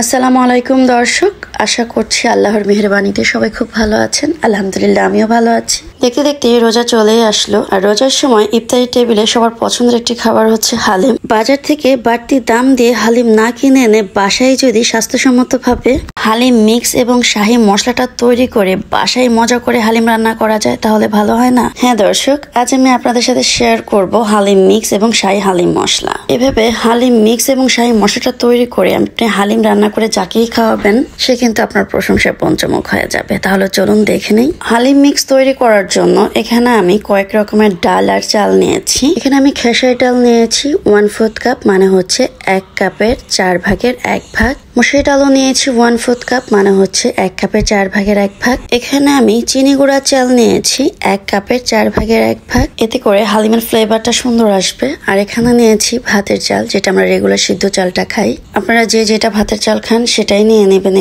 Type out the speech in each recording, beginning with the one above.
আসসালামু আলাইকুম দর্শক, আশা করছি আল্লাহর মেহেরবানিতে সবাই খুব ভালো আছেন। আলহামদুলিল্লাহ আমিও ভালো আছি। দেখতে দেখতে রোজা চলেই আসলো, আর রোজার সময় ইফতারি টেবিলে সবার পছন্দের একটি খাবার হচ্ছে হালিম। বাজার থেকে বাড়তি দাম দিয়ে হালিম না কিনে এনে বাসায় যদি স্বাস্থ্যসম্মতভাবে হালিম মিক্স এবং শাহী মশলাটা তৈরি করে বাসায় মজা করে হালিম রান্না করা যায় তাহলে ভালো হয় না? হ্যাঁ দর্শক, আজ আমি আপনাদের সাথে শেয়ার করব হালিম মিক্স এবং শাহী হালিম মশলা। এভাবে হালিম মিক্স এবং শাহী মশলাটা তৈরি করে আপনি হালিম রান্না করে যাকেই খাওয়াবেন সে কিন্তু আপনার প্রশংসায় পঞ্চমুখ হয়ে যাবে। তাহলে চলুন দেখে নেই। হালিম মিক্স তৈরি করার জন্য এখানে আমি কয়েক রকমের ডাল আর চাল নিয়েছি। এখানে আমি খেসারি ডাল নিয়েছি 1/4 কাপ, মানে হচ্ছে 1 কাপের 4 ভাগের 1 ভাগ। মসুর ডালও নিয়েছি 1/4 কাপ, মানে হচ্ছে 1 কাপের 4 ভাগের 1 ভাগ। এখানে আমি চিনি গুঁড়া চাল নিয়েছি 1 কাপের 4 ভাগের 1 ভাগ, এতে করে হালিমের ফ্লেভারটা সুন্দর আসবে। আর এখানে নিয়েছি ভাতের চাল, যেটা আমরা রেগুলার সিদ্ধ চালটা খাই। আপনারা যে যেটা ভাতের চাল খান সেটাই নিয়ে নেবেন।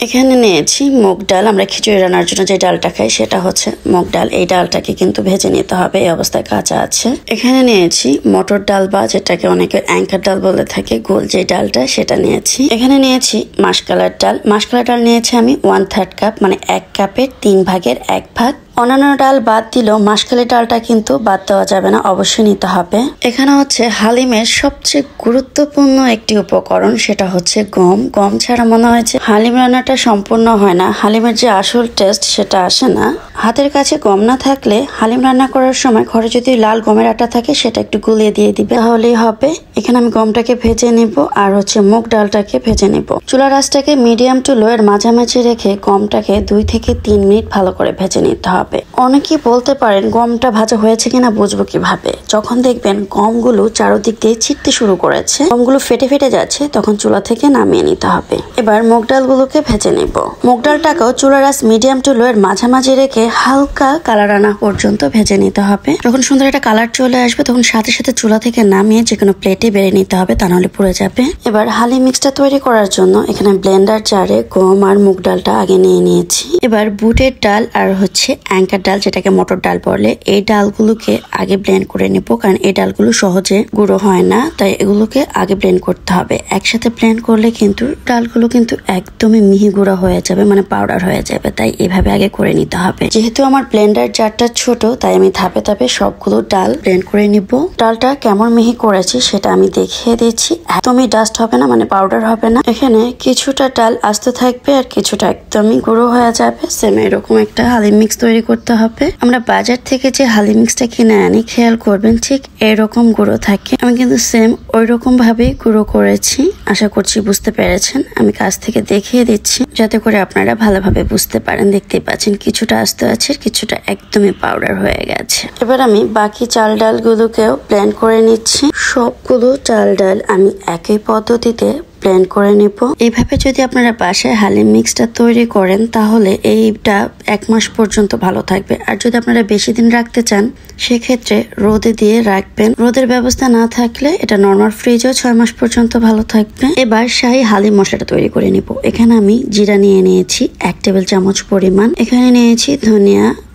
এখানে নিয়েছি মুগ ডাল, আমরা খিচুড়ি রান্নার জন্য যে ডালটা খাই সেটা হচ্ছে মুগ ডাল। এই ডালটাকে কিন্তু ভেজে নিতে হবে, এই অবস্থায় কাঁচা আছে। এখানে নিয়েছি মটর ডাল, বা যেটাকে অনেকে অ্যাঙ্কার ডাল বলে থাকে, গোল যে ডালটা, সেটা নিয়েছি। এখানে নিয়েছি মাসকালার ডাল। মাসকালার ডাল নিয়েছি আমি 1/3 কাপ, মানে 1 কাপের 3 ভাগের 1 ভাগ। অন্যান্য ডাল বাদ দিলেও মাসকালি ডালটা কিন্তু বাদ দেওয়া যাবে না, অবশ্যই নিতে হবে। এখানে হচ্ছে হালিমের সবচেয়ে গুরুত্বপূর্ণ একটি উপকরণ, সেটা হচ্ছে গম। গম ছাড়া মনে হয়েছে হালিম রান্নাটা সম্পূর্ণ হয় না, হালিমের যে আসল টেস্ট সেটা আসে না। হাতের কাছে গম না থাকলে হালিম রান্না করার সময় ঘরে যদি লাল গমের আটা থাকে সেটা একটু গুলিয়ে দিয়ে দিবে, তাহলেই হবে। এখানে আমি গমটাকে ভেজে নিব আর হচ্ছে মুগ ডালটাকে ভেজে নিব। চুলার আঁচটাকে মিডিয়াম টু লো এর মাঝামাঝি রেখে গমটাকে 2 থেকে 3 মিনিট ভালো করে ভেজে নিতে হবে। অনেকেই বলতে পারেন গমটা ভাজা হয়েছে কিনা বুঝবো কিভাবে? যখন দেখবেন গমগুলো চারদিক দিয়ে ছিটতে শুরু করেছে, গমগুলো ফেটে ফেটে যাচ্ছে, তখন চুলা থেকে নামিয়ে নিতে হবে। এবার মুগ ডালগুলোকে ভেজে নেব। মুগ ডালটাকেও চুলার আঁচ মিডিয়াম টু লো এর মাঝামাঝি রেখে হালকা কালার আনা পর্যন্ত ভেজে নিতে হবে। যখন সুন্দর একটা কালার চলে আসবে তখন সাথে সাথে চুলা থেকে নামিয়ে যে কোনো প্লেটে বেড়ে নিতে হবে, তা নাহলে পুড়ে যাবে। এবার হালিম মিক্সটা তৈরি করার জন্য এখানে ব্লেন্ডার জারে গম আর মুগ ডালটা আগে নিয়ে নিয়েছি। এবার বুটের ডাল আর হচ্ছে অ্যাঙ্কার ডাল, যেটাকে মটর ডাল বলে, এই ডালগুলোকে আগে ব্লেন্ড করে নেব, কারণ এই ডালগুলো সহজে গুঁড়ো হয় না, তাই এগুলোকে আগে ব্লেন্ড করতে হবে। একসাথে ব্লেন্ড করলে কিন্তু ডালগুলো কিন্তু একদমই মিহি গুঁড়া হয়ে যাবে, মানে পাউডার হয়ে যাবে, তাই এভাবে আগে করে নিতে হবে। যেহেতু আমার ব্লেন্ডার জারটা ছোট, তাই আমি ধাপে ধাপে সবগুলো ডাল ব্লেন্ড করে নিব। ডালটা কেমন মিহি করেছি সেটা আমি দেখিয়ে দিচ্ছি। একদমই ডাস্ট হবে না, মানে পাউডার হবে না। এখানে কিছুটা ডাল আস্তে থাকবে আর কিছুটা একদমই গুঁড়ো হয়ে যাবে। সেম এরকম একটা হালিম মিক্স তৈরি করতে হবে। আমরা বাজার থেকে যে হালিম মিক্সটা কিনে আনি, খেয়াল করবেন ঠিক এরকম গুঁড়ো থাকে। আমি কিন্তু সেম ওই রকম ভাবেই গুঁড়ো করেছি। আশা করছি বুঝতে পেরেছেন। আমি কাছ থেকে দেখিয়ে দিচ্ছি যাতে করে আপনারা ভালোভাবে বুঝতে পারেন। দেখতেই পাচ্ছেন কিছুটা আস্তে আছে, কিছুটা একদমই পাউডার হয়ে গেছে। এবার আমি বাকি চাল ডালগুলোকেও ব্লেন্ড করে নিচ্ছি। সবগুলো চাল ডাল আমি একই পদ্ধতিতে ব্লেন্ড করে নিব। এইভাবে যদি আপনারা বাসায় হালিম মিক্সটা তৈরি করেন তাহলে এইটা 1 মাস পর্যন্ত ভালো থাকবে। আর যদি আপনারা বেশি দিন রাখতে চান সেক্ষেত্রে রোদে দিয়ে রাখবেন। রোদের ব্যবস্থা না থাকলে এটা নর্মাল ফ্রিজেও 6 মাস পর্যন্ত ভালো থাকবে। এবার শাহী হালিম মশলাটা তৈরি করে নিব। এখানে আমি জিরা নিয়ে নিয়েছি 1 টেবিল চামচ পরিমাণ। এখানে নিয়েছি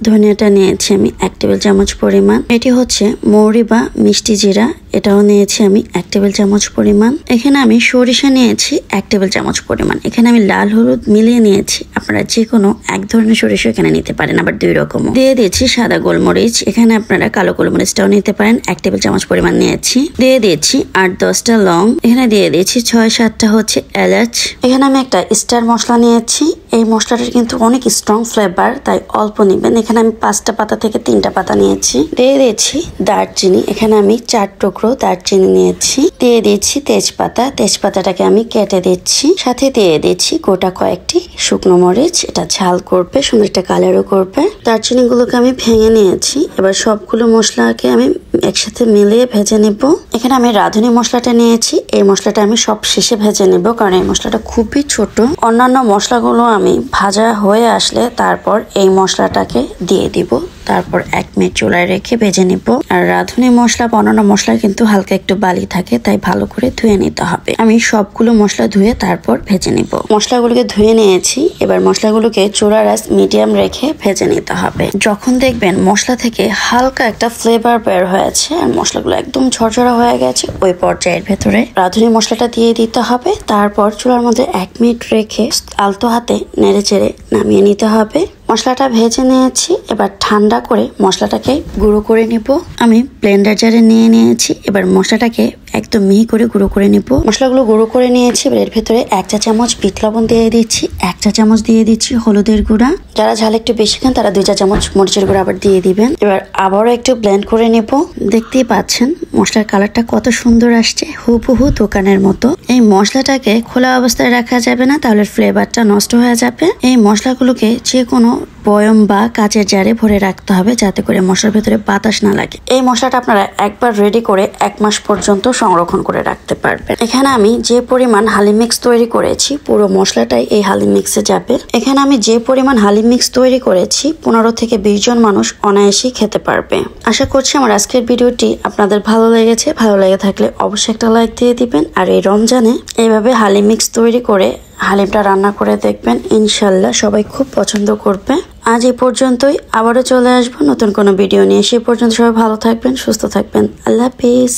ধনিয়াটা নিয়েছি আমি 1 টেবিল চামচ পরিমাণ। এটি হচ্ছে মৌরি বা মিষ্টি জিরা, এটাও নিয়েছি আমি 1 টেবিল চামচ পরিমাণ। এখানে আমি সরিষা নিয়েছি 1 টেবিল চামচ পরিমাণ। এখানে আমি লাল হলুদ মিলিয়ে নিয়েছি। আপনারা যে কোনো এক ধরনের সরিষা এখানে নিতে পারেন, আবার 2 রকম। দিয়ে দিয়েছি সাদা গোলমরিচ, এখানে আপনারা কালো গোলমরিচটাও নিতে পারেন, 1 টেবিল চামচ পরিমাণ নিয়েছি। দিয়ে দিয়েছি 8-10টা লং। এখানে দিয়ে দিয়েছি 6-7টা হচ্ছে এলাচ। এখানে আমি একটা স্টার মশলা নিয়েছি। এই মশলাটার কিন্তু অনেক স্ট্রং ফ্লেভার, তাই অল্প নিবেন। এখানে আমি 5টা পাতা থেকে 3টা পাতা নিয়েছি। দিয়ে দিয়েছি দারচিনি, এখানে আমি 4 টুকরো দারচিনি নিয়েছি। দিয়ে দিয়েছি তেজপাতা, তেজপাতাটাকে আমি কেটে দিচ্ছি। সাথে দিয়ে দিচ্ছি গোটা কয়েকটি শুকনো মরিচ, এটা ঝাল করবে, সুন্দর একটা কালারও করবে। দারচিনি গুলোকে আমি ভেঙে নিয়েছি। এবার সবগুলো মশলাকে আমি একসাথে মিলিয়ে ভেজে নেব। এখানে আমি রাঁধুনি মশলাটা নিয়েছি। এই মশলাটা আমি সব শেষে ভেজে নেব, কারণ এই মশলাটা খুবই ছোট। অন্যান্য মশলাগুলো আমি ভাজা হয়ে আসলে তারপর এই মশলাটাকে দিয়ে দিব। তারপর 1 মিনিট চুলায় রেখে ভেজে নিব। আর রাঁধুনি মশলা অন্যান্য মশলা কিন্তু হালকা একটু বালি থাকে, তাই ভালো করে ধুয়ে নিতে হবে। আমি সবগুলো মশলা ধুয়ে তারপর ভেজে নিব। মশলাগুলোকে ধুয়ে নিয়েছি, এবার মশলাগুলোকে চুলার আঁচ মিডিয়াম রেখে ভেজে নিতে হবে। যখন দেখবেন মশলা থেকে হালকা একটা ফ্লেভার বের হয়েছে আর মশলাগুলো একদম ঝরঝরা হয়ে গেছে, ওই পর্যায়ের ভেতরে রাঁধুনি মশলাটা দিয়ে দিতে হবে। তারপর চুলার মধ্যে 1 মিনিট রেখে আলতো হাতে নেড়ে চেড়ে নামিয়ে নিতে হবে। মশলাটা ভেজে নিয়েছি, এবার ঠান্ডা করে মশলাটাকে গুঁড়ো করে নিব। আমি ব্লেন্ডার জারে নিয়ে নিয়েছি, এবার মশলাটাকে একদম মিহি করে গুঁড়ো করে নিব। মশলাগুলো গুঁড়ো করে নিয়েছি, এবার এর ভেতরে 1 চা চামচ বিট লবণ দিয়ে দিচ্ছি, 1 চা চামচ দিয়ে দিচ্ছি হলুদের গুঁড়া। যারা ঝাল একটু বেশি খান তারা 2 চা চামচ মরিচের গুঁড়া আবার দিয়ে দিবেন। এবার আবারও একটু ব্লেন্ড করে নেব। দেখতেই পাচ্ছেন মশলার কালারটা কত সুন্দর আসছে, হুবহু দোকানের মতো। এই মশলাটাকে খোলা অবস্থায় রাখা যাবে না, তাহলে ফ্লেভারটা নষ্ট হয়ে যাবে। এই মশলাগুলোকে যে কোনো বয়ম বা কাচের জারে ভরে রাখতে হবে, যাতে করে মশলার ভেতরে বাতাস না লাগে। এই মশলাটা আপনারা একবার রেডি করে 1 মাস পর্যন্ত সংরক্ষণ করে রাখতে পারবেন। এখানে আমি যে পরিমাণ হালিম মিক্স তৈরি করেছি, পুরো মশলাটাই এই হালিম মিক্সে যাবে। এখানে আমি যে পরিমাণ হালিম মিক্স তৈরি করেছি, 15 থেকে 20 জন মানুষ অনায়াসেই খেতে পারবে। আশা করছি আমার আজকের ভিডিওটি আপনাদের ভালো লেগেছে। ভালো লেগে থাকলে অবশ্যই একটা লাইক দিয়ে দিবেন। আর এই রমজানে এইভাবে হালিম মিক্স তৈরি করে হালিমটা রান্না করে দেখবেন, ইনশাল্লাহ সবাই খুব পছন্দ করবে। আজ এই পর্যন্তই, আবারও চলে আসবো নতুন কোনো ভিডিও নিয়ে। সে পর্যন্ত সবাই ভালো থাকবেন, সুস্থ থাকবেন। আল্লাহ হাফিজ।